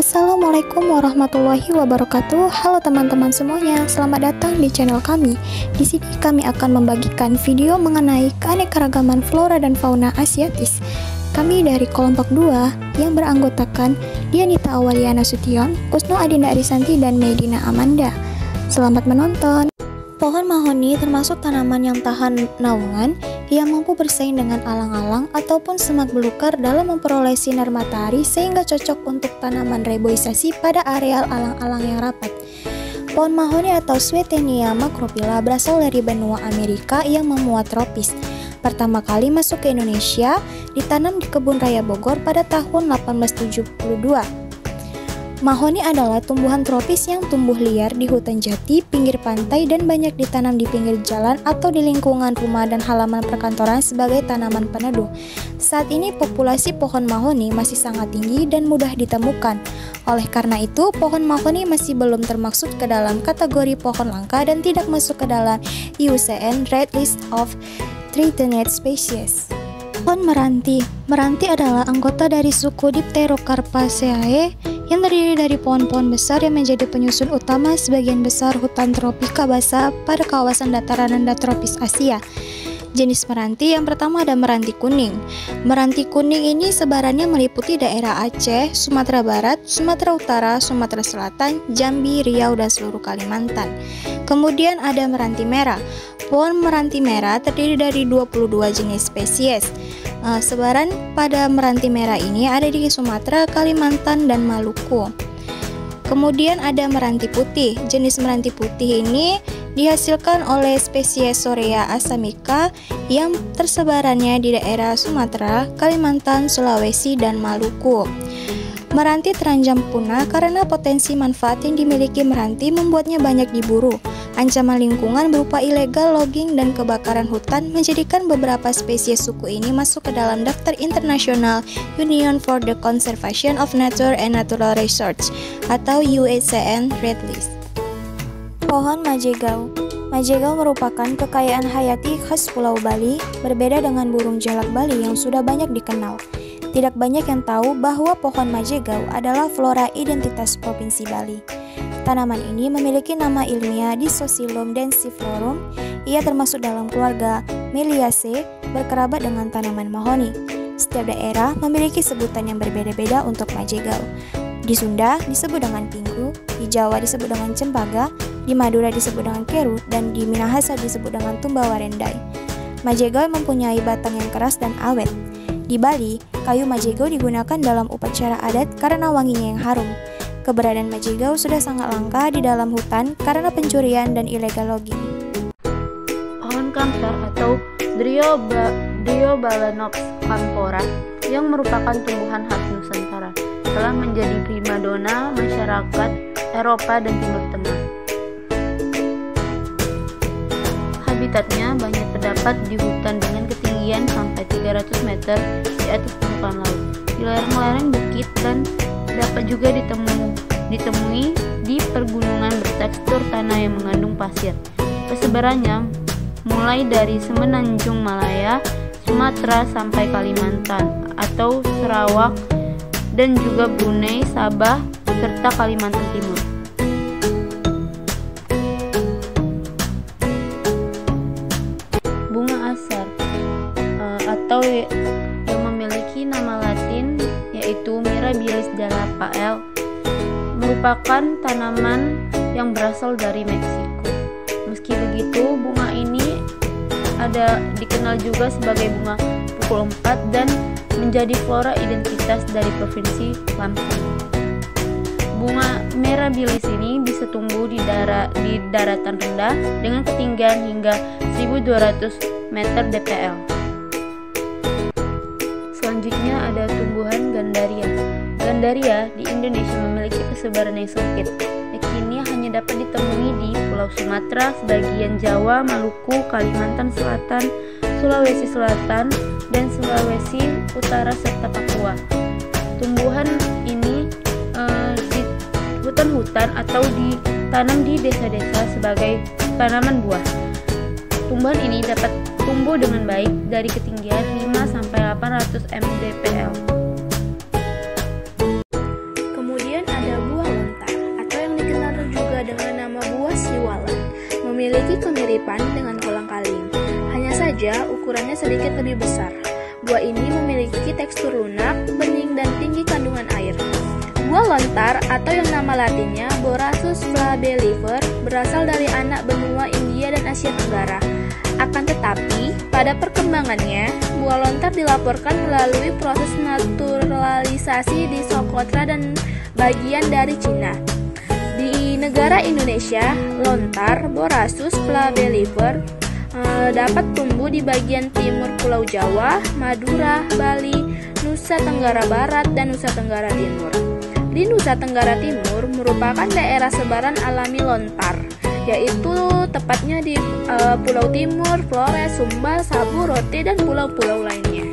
Assalamualaikum warahmatullahi wabarakatuh. Halo teman-teman semuanya, selamat datang di channel kami. Di sini kami akan membagikan video mengenai keanekaragaman flora dan fauna Asiatis. Kami dari kelompok 2 yang beranggotakan Dianita Awaliana Sution, Kusno Adinda Arisanti, dan Medina Amanda. Selamat menonton. Pohon mahoni termasuk tanaman yang tahan naungan, yang mampu bersaing dengan alang-alang ataupun semak belukar dalam memperoleh sinar matahari sehingga cocok untuk tanaman reboisasi pada areal alang-alang yang rapat. Pohon mahoni atau Swietenia macrophylla berasal dari benua Amerika yang memuat tropis. Pertama kali masuk ke Indonesia, ditanam di Kebun Raya Bogor pada tahun 1872. Mahoni adalah tumbuhan tropis yang tumbuh liar di hutan jati, pinggir pantai, dan banyak ditanam di pinggir jalan atau di lingkungan rumah dan halaman perkantoran sebagai tanaman peneduh. Saat ini populasi pohon mahoni masih sangat tinggi dan mudah ditemukan. Oleh karena itu, pohon mahoni masih belum termasuk ke dalam kategori pohon langka dan tidak masuk ke dalam IUCN Red List of Threatened Species. Pohon meranti. Meranti adalah anggota dari suku Dipterocarpaceae yang terdiri dari pohon-pohon besar yang menjadi penyusun utama sebagian besar hutan tropika basah pada kawasan dataran rendah tropis Asia. Jenis meranti yang pertama ada meranti kuning. Meranti kuning ini sebarannya meliputi daerah Aceh, Sumatera Barat, Sumatera Utara, Sumatera Selatan, Jambi, Riau, dan seluruh Kalimantan. Kemudian ada meranti merah. Pohon meranti merah terdiri dari 22 jenis spesies. Sebaran pada meranti merah ini ada di Sumatera, Kalimantan, dan Maluku. Kemudian ada meranti putih. Jenis meranti putih ini dihasilkan oleh spesies Sorea asamica yang tersebarannya di daerah Sumatera, Kalimantan, Sulawesi, dan Maluku. Meranti terancam punah karena potensi manfaat yang dimiliki meranti membuatnya banyak diburu. Ancaman lingkungan berupa ilegal logging dan kebakaran hutan menjadikan beberapa spesies suku ini masuk ke dalam daftar internasional Union for the Conservation of Nature and Natural Resources atau UICN Red List. Pohon majegau. Majegau merupakan kekayaan hayati khas Pulau Bali, berbeda dengan burung jalak Bali yang sudah banyak dikenal. Tidak banyak yang tahu bahwa pohon majegau adalah flora identitas Provinsi Bali. Tanaman ini memiliki nama ilmiah Disocilum densiflorum. Ia termasuk dalam keluarga Meliaceae, berkerabat dengan tanaman mahoni. Setiap daerah memiliki sebutan yang berbeda-beda untuk majegau. Di Sunda disebut dengan pinggu, di Jawa disebut dengan cembaga, di Madura disebut dengan keru, dan di Minahasa disebut dengan tumbawarendai. Majegau mempunyai batang yang keras dan awet. Di Bali, kayu majegau digunakan dalam upacara adat karena wanginya yang harum. Keberadaan majegau sudah sangat langka di dalam hutan karena pencurian dan illegal logging. Pohon kamfer atau Dryobalanops camphora yang merupakan tumbuhan khas Nusantara telah menjadi primadona masyarakat Eropa dan Timur Tengah. Habitatnya banyak terdapat di hutan dengan ketinggian sampai 300 meter di atas permukaan laut, di lereng-lereng bukit, dan dapat juga ditemui di pergunungan bertekstur tanah yang mengandung pasir. Persebarannya mulai dari Semenanjung Malaya, Sumatera sampai Kalimantan atau Sarawak, dan juga Brunei, Sabah, serta Kalimantan Timur. Bunga asar atau yang memiliki nama latin yaitu Mirabilis jalapael merupakan tanaman yang berasal dari Meksiko. Meski begitu, bunga ini dikenal juga sebagai bunga pukul 4 dan menjadi flora identitas dari Provinsi Lampung. Bunga Mirabilis ini bisa tumbuh di daratan rendah dengan ketinggian hingga 1200 meter dpl. Selanjutnya ada tumbuhan Gandaria. Gandaria di Indonesia memiliki persebaran yang sempit. Kini hanya dapat ditemui di Pulau Sumatera, sebagian Jawa, Maluku, Kalimantan Selatan, Sulawesi Selatan, dan Sulawesi Utara serta Papua. Tumbuhan ini di hutan-hutan atau ditanam di desa-desa sebagai tanaman buah. Tumbuhan ini dapat tumbuh dengan baik dari ketinggian 5-800 mdpl. Kemudian memiliki kemiripan dengan kolang-kaling. Hanya saja ukurannya sedikit lebih besar. Buah ini memiliki tekstur lunak, bening, dan tinggi kandungan air. Buah lontar atau yang nama latinnya Borassus flabellifer berasal dari anak benua India dan Asia Tenggara. Akan tetapi, pada perkembangannya, buah lontar dilaporkan melalui proses naturalisasi di Socotra dan bagian dari Cina. Di negara Indonesia, lontar Borassus flabellifer dapat tumbuh di bagian timur Pulau Jawa, Madura, Bali, Nusa Tenggara Barat, dan Nusa Tenggara Timur. Di Nusa Tenggara Timur merupakan daerah sebaran alami lontar, yaitu tepatnya di Pulau Timur, Flores, Sumba, Sabu, Rote, dan pulau-pulau lainnya.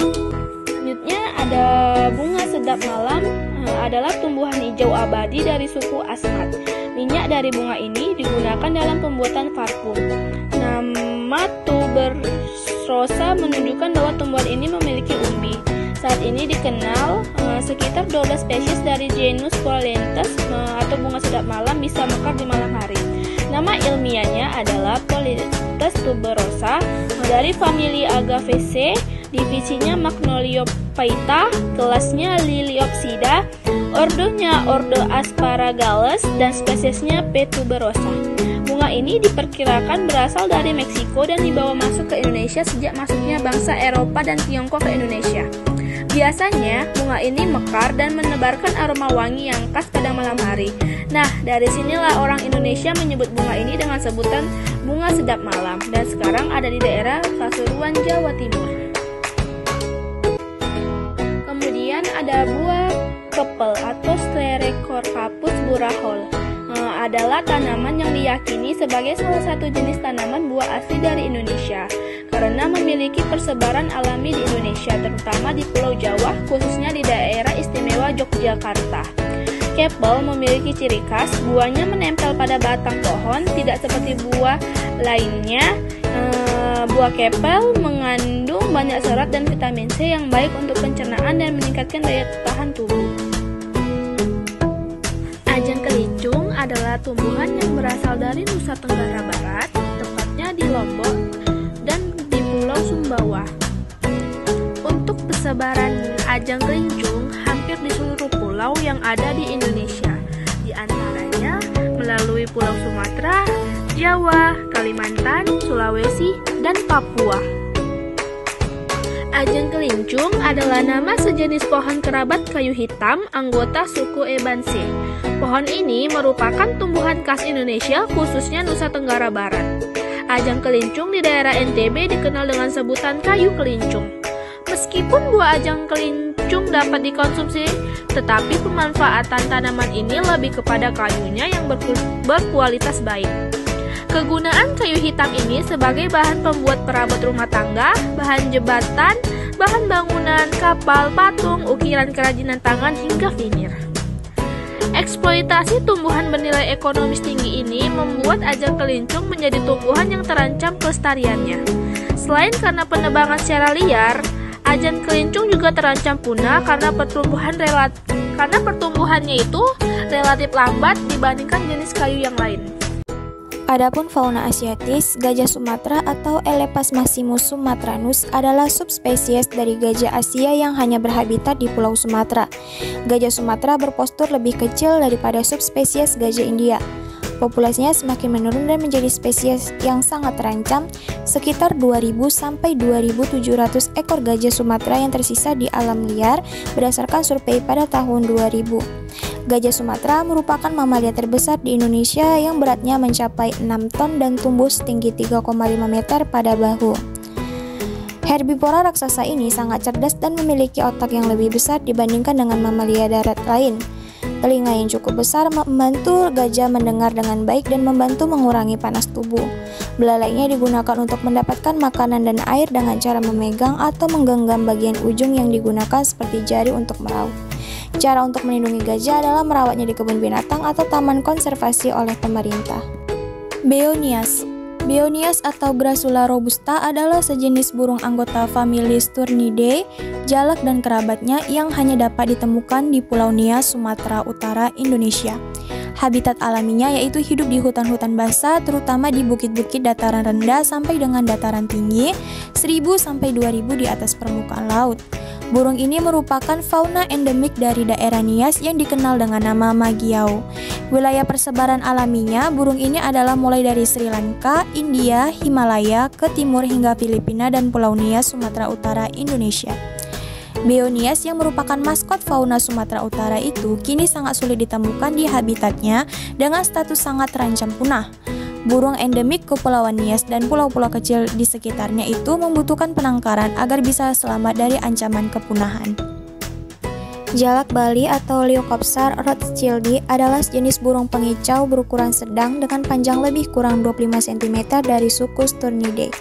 Selanjutnya ada bunga sedap malam, adalah tumbuhan hijau abadi dari suku Asmat. Minyak dari bunga ini digunakan dalam pembuatan parfum. Nama tuberosa menunjukkan bahwa tumbuhan ini memiliki umbi. Saat ini dikenal sekitar 12 spesies dari genus Polyanthus atau bunga sedap malam bisa mekar di malam hari. Nama ilmiahnya adalah Polyanthus tuberosa dari famili Agaceae, divisinya Magnoliophyta, kelasnya Liliopsida, ordonya Ordo Asparagales, dan spesiesnya P. tuberosa. Bunga ini diperkirakan berasal dari Meksiko dan dibawa masuk ke Indonesia sejak masuknya bangsa Eropa dan Tiongkok ke Indonesia. Biasanya, bunga ini mekar dan menebarkan aroma wangi yang khas pada malam hari. Nah, dari sinilah orang Indonesia menyebut bunga ini dengan sebutan bunga sedap malam, dan sekarang ada di daerah Pasuruan, Jawa Timur. Kemudian ada buah kepel atau Sclerocarpus burahol. Adalah tanaman yang diyakini sebagai salah satu jenis tanaman buah asli dari Indonesia karena memiliki persebaran alami di Indonesia, terutama di Pulau Jawa, khususnya di daerah istimewa Yogyakarta. Kepel memiliki ciri khas, buahnya menempel pada batang pohon, tidak seperti buah lainnya. Buah kepel mengandung banyak serat dan vitamin C yang baik untuk pencernaan dan meningkatkan daya tahan tubuh. Ajang kelincung adalah tumbuhan yang berasal dari Nusa Tenggara Barat, tepatnya di Lombok dan di Pulau Sumbawa. Untuk persebaran ajang kelincung hampir di seluruh pulau yang ada di Indonesia, di antaranya melalui Pulau Sumatera, Jawa, Kalimantan, Sulawesi, dan Papua. Ajang kelincung adalah nama sejenis pohon kerabat kayu hitam anggota suku Ebanceae. Pohon ini merupakan tumbuhan khas Indonesia, khususnya Nusa Tenggara Barat. Ajang kelincung di daerah NTB dikenal dengan sebutan kayu kelincung. Meskipun buah ajang kelincung dapat dikonsumsi, tetapi pemanfaatan tanaman ini lebih kepada kayunya yang berkualitas baik. Kegunaan kayu hitam ini sebagai bahan pembuat perabot rumah tangga, bahan jembatan, bahan bangunan, kapal, patung, ukiran kerajinan tangan, hingga vinir. Eksploitasi tumbuhan bernilai ekonomis tinggi ini membuat ajang kelincung menjadi tumbuhan yang terancam kelestariannya. Selain karena penebangan secara liar, ajang kelincung juga terancam punah karena pertumbuhannya itu relatif lambat dibandingkan jenis kayu yang lain. Adapun fauna asiatis, gajah Sumatera atau Elephas maximus sumatranus adalah subspesies dari gajah Asia yang hanya berhabitat di Pulau Sumatera. Gajah Sumatera berpostur lebih kecil daripada subspesies gajah India. Populasinya semakin menurun dan menjadi spesies yang sangat terancam, sekitar 2.000 sampai 2.700 ekor gajah Sumatera yang tersisa di alam liar berdasarkan survei pada tahun 2000. Gajah Sumatera merupakan mamalia terbesar di Indonesia yang beratnya mencapai 6 ton dan tumbuh setinggi 3,5 meter pada bahu. Herbivora raksasa ini sangat cerdas dan memiliki otak yang lebih besar dibandingkan dengan mamalia darat lain. Telinga yang cukup besar membantu gajah mendengar dengan baik dan membantu mengurangi panas tubuh. Belalainya digunakan untuk mendapatkan makanan dan air dengan cara memegang atau menggenggam bagian ujung yang digunakan seperti jari untuk meraup. Cara untuk melindungi gajah adalah merawatnya di kebun binatang atau taman konservasi oleh pemerintah. Beonias. Beonias atau Grassula robusta adalah sejenis burung anggota famili Sturnidae, jalak dan kerabatnya yang hanya dapat ditemukan di Pulau Nias, Sumatera Utara, Indonesia. Habitat alaminya yaitu hidup di hutan-hutan basah, terutama di bukit-bukit dataran rendah sampai dengan dataran tinggi, 1000 sampai 2000 di atas permukaan laut. Burung ini merupakan fauna endemik dari daerah Nias yang dikenal dengan nama Magiau. Wilayah persebaran alaminya, burung ini adalah mulai dari Sri Lanka, India, Himalaya, ke timur hingga Filipina dan Pulau Nias, Sumatera Utara, Indonesia. Beo Nias yang merupakan maskot fauna Sumatera Utara itu kini sangat sulit ditemukan di habitatnya dengan status sangat terancam punah. Burung endemik Kepulauan Nias dan pulau-pulau kecil di sekitarnya itu membutuhkan penangkaran agar bisa selamat dari ancaman kepunahan. Jalak Bali atau Leucopsar rothschildi adalah jenis burung pengicau berukuran sedang dengan panjang lebih kurang 25 cm dari suku Sturnidae.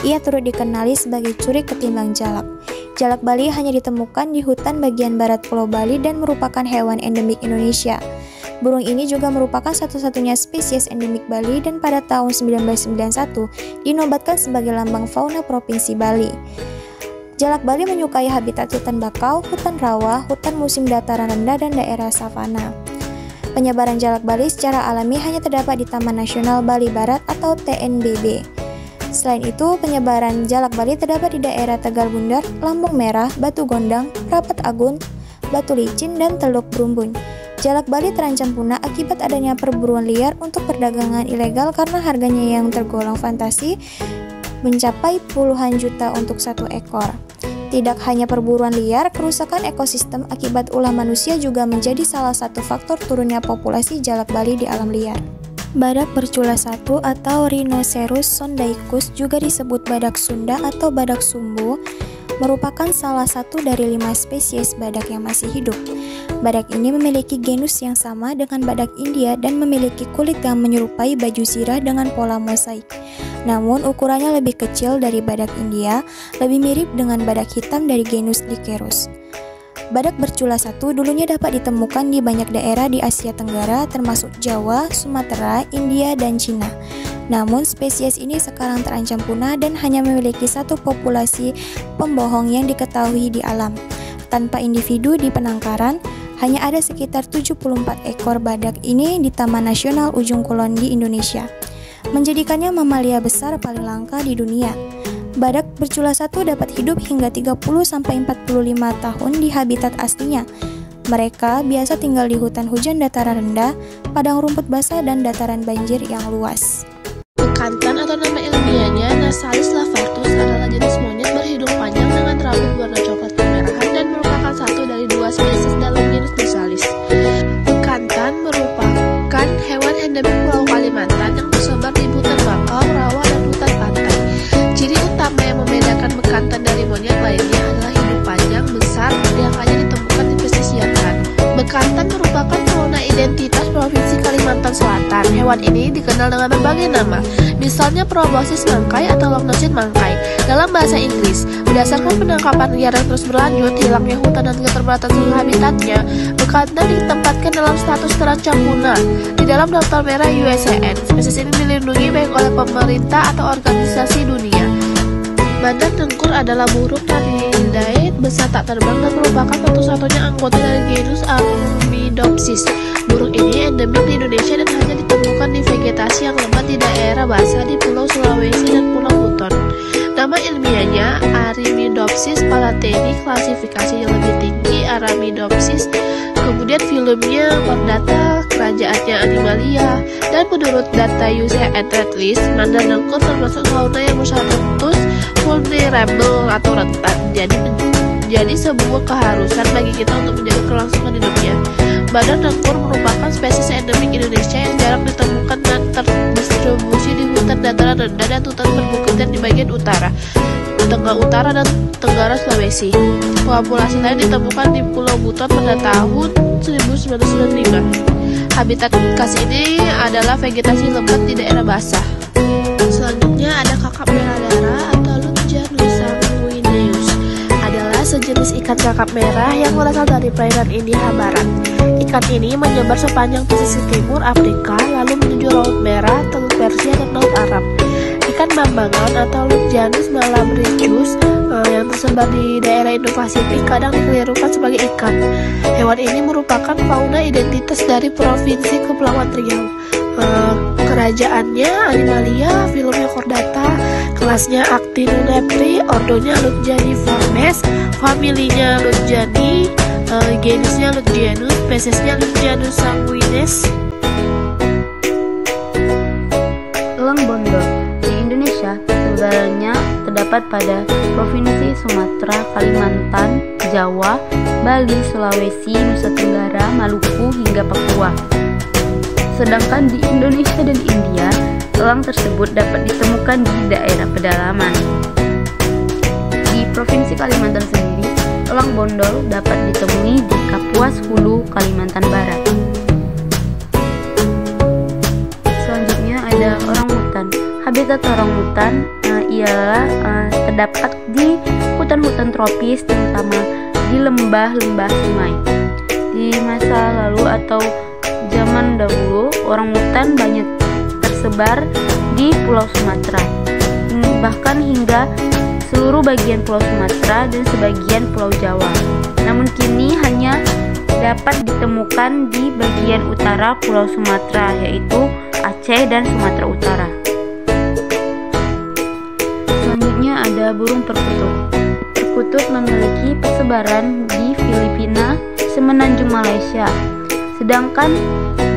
Ia turut dikenali sebagai curi ketimbang jalak. Jalak Bali hanya ditemukan di hutan bagian barat Pulau Bali dan merupakan hewan endemik Indonesia. Burung ini juga merupakan satu-satunya spesies endemik Bali dan pada tahun 1991 dinobatkan sebagai lambang fauna Provinsi Bali. Jalak Bali menyukai habitat hutan bakau, hutan rawa, hutan musim dataran rendah, dan daerah savana. Penyebaran jalak Bali secara alami hanya terdapat di Taman Nasional Bali Barat atau TNBB. Selain itu, penyebaran jalak Bali terdapat di daerah Tegal Bundar, Lambung Merah, Batu Gondang, Rapat Agun, Batu Licin, dan Teluk Brumbun. Jalak Bali terancam punah akibat adanya perburuan liar untuk perdagangan ilegal karena harganya yang tergolong fantasi mencapai puluhan juta untuk satu ekor. Tidak hanya perburuan liar, kerusakan ekosistem akibat ulah manusia juga menjadi salah satu faktor turunnya populasi jalak Bali di alam liar. Badak bercula satu atau Rhinoceros sondaicus, juga disebut badak Sunda atau badak sumbu, merupakan salah satu dari 5 spesies badak yang masih hidup. Badak ini memiliki genus yang sama dengan badak India dan memiliki kulit yang menyerupai baju zirah dengan pola mosaik. Namun ukurannya lebih kecil dari badak India, lebih mirip dengan badak hitam dari genus Dicerus. Badak bercula satu dulunya dapat ditemukan di banyak daerah di Asia Tenggara termasuk Jawa, Sumatera, India, dan Cina. Namun spesies ini sekarang terancam punah dan hanya memiliki satu populasi pembohong yang diketahui di alam. Tanpa individu di penangkaran, hanya ada sekitar 74 ekor badak ini di Taman Nasional Ujung Kulon di Indonesia, menjadikannya mamalia besar paling langka di dunia. Badak bercula satu dapat hidup hingga 30-45 tahun di habitat aslinya. Mereka biasa tinggal di hutan hujan dataran rendah, padang rumput basah, dan dataran banjir yang luas. Bekantan atau nama ilmiahnya Nassalis lavartus adalah jenis monyet berhidung panjang dengan rambut berwarna coklat kemerahan dan merupakan satu dari 2 spesies dalam genus Nassalis. Bekantan merupakan hewan endemik Pulau Kalimantan yang tersebar di hutan bakau, rawa, dan hutan pantai. Ciri utama yang membedakan bekantan dari monyet lainnya adalah hidung panjang besar yang hanya ditemukan di pesisir selatan. Bekantan merupakan fauna identitas Provinsi Kalimantan Selatan. Hewan ini dikenal dengan berbagai nama, misalnya proboscis mangkai atau longnosid mangkai dalam bahasa Inggris. Berdasarkan penangkapan liar yang terus berlanjut, hilangnya hutan dan keterbatasan habitatnya, bekantan ditempatkan dalam status terancam punah di dalam daftar merah UICN. Spesies ini dilindungi baik oleh pemerintah atau organisasi dunia. Badak dengkur adalah burung Tanidae besar tak terbang dan merupakan satu-satunya anggota dari genus Armidopsis. Burung ini endemik di Indonesia dan hanya ditemukan di vegetasi yang lebat di daerah basah di Pulau Sulawesi dan Pulau Buton. Nama ilmiahnya Aremidopsis palateni, klasifikasi yang lebih tinggi Aremidopsis. Kemudian filmnya Chordata, kerajaannya Animalia, dan menurut data UICN Red List, mandar dengkur termasuk fauna yang berstatus vulnerable atau rentan. Jadi sebuah keharusan bagi kita untuk menjaga kelangsungan hidupnya. Badak dengkur merupakan spesies endemik Indonesia yang jarang ditemukan dan terdistribusi di hutan dataran rendah dan hutan perbukitan di bagian utara, tengah utara, dan tenggara Sulawesi. Populasi lain ditemukan di Pulau Buton pada tahun 1995. Habitat khas ini adalah vegetasi lebat di daerah basah. Selanjutnya ada kakap merah darah atau Luncanus sanguineus. Adalah sejenis ikan kakap merah yang berasal dari perairan India Barat. Ikan ini menyebar sepanjang pesisir timur Afrika, lalu menuju Laut Merah, Teluk Persia, dan Laut Arab. ikan bambangan atau Lutjanus malabrigus yang tersebar di daerah Indo-Pasifik kadang dikelirukan sebagai ikan. Hewan ini merupakan fauna identitas dari Provinsi Kepulauan Riau. Kerajaannya Animalia, filumnya Chordata, kelasnya Actinoneptri, ordonya Lutjaniformes, familinya Lutjani, genusnya Lutjanus, spesiesnya Lutjanus sanguinis. Elang bondol di Indonesia sebenarnya terdapat pada Provinsi Sumatera, Kalimantan, Jawa, Bali, Sulawesi, Nusa Tenggara, Maluku, hingga Papua. Sedangkan di Indonesia dan India, elang tersebut dapat ditemukan di daerah pedalaman. Di Provinsi Kalimantan sendiri, elang bondol dapat ditemui di Kapuas Hulu, Kalimantan Barat. Selanjutnya ada orangutan. Habitat orangutan ialah terdapat di hutan-hutan tropis, terutama di lembah-lembah sungai. Di masa lalu atau zaman dahulu, orangutan banyak tersebar di Pulau Sumatera, bahkan hingga seluruh bagian Pulau Sumatera dan sebagian Pulau Jawa. Namun kini hanya dapat ditemukan di bagian utara Pulau Sumatera, yaitu Aceh dan Sumatera Utara. Selanjutnya ada burung perkutut. Perkutut memiliki persebaran di Filipina, Semenanjung Malaysia. Sedangkan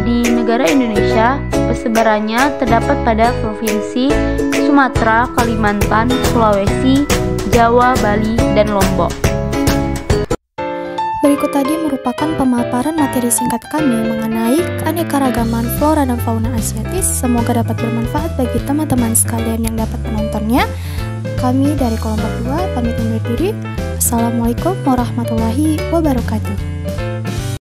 di negara Indonesia, persebarannya terdapat pada Provinsi Sumatera, Kalimantan, Sulawesi, Jawa, Bali, dan Lombok. Berikut tadi merupakan pemaparan materi singkat kami mengenai keanekaragaman flora dan fauna asiatis. Semoga dapat bermanfaat bagi teman-teman sekalian yang dapat menontonnya. Kami dari kelompok 2 pamit undur diri. Assalamualaikum warahmatullahi wabarakatuh.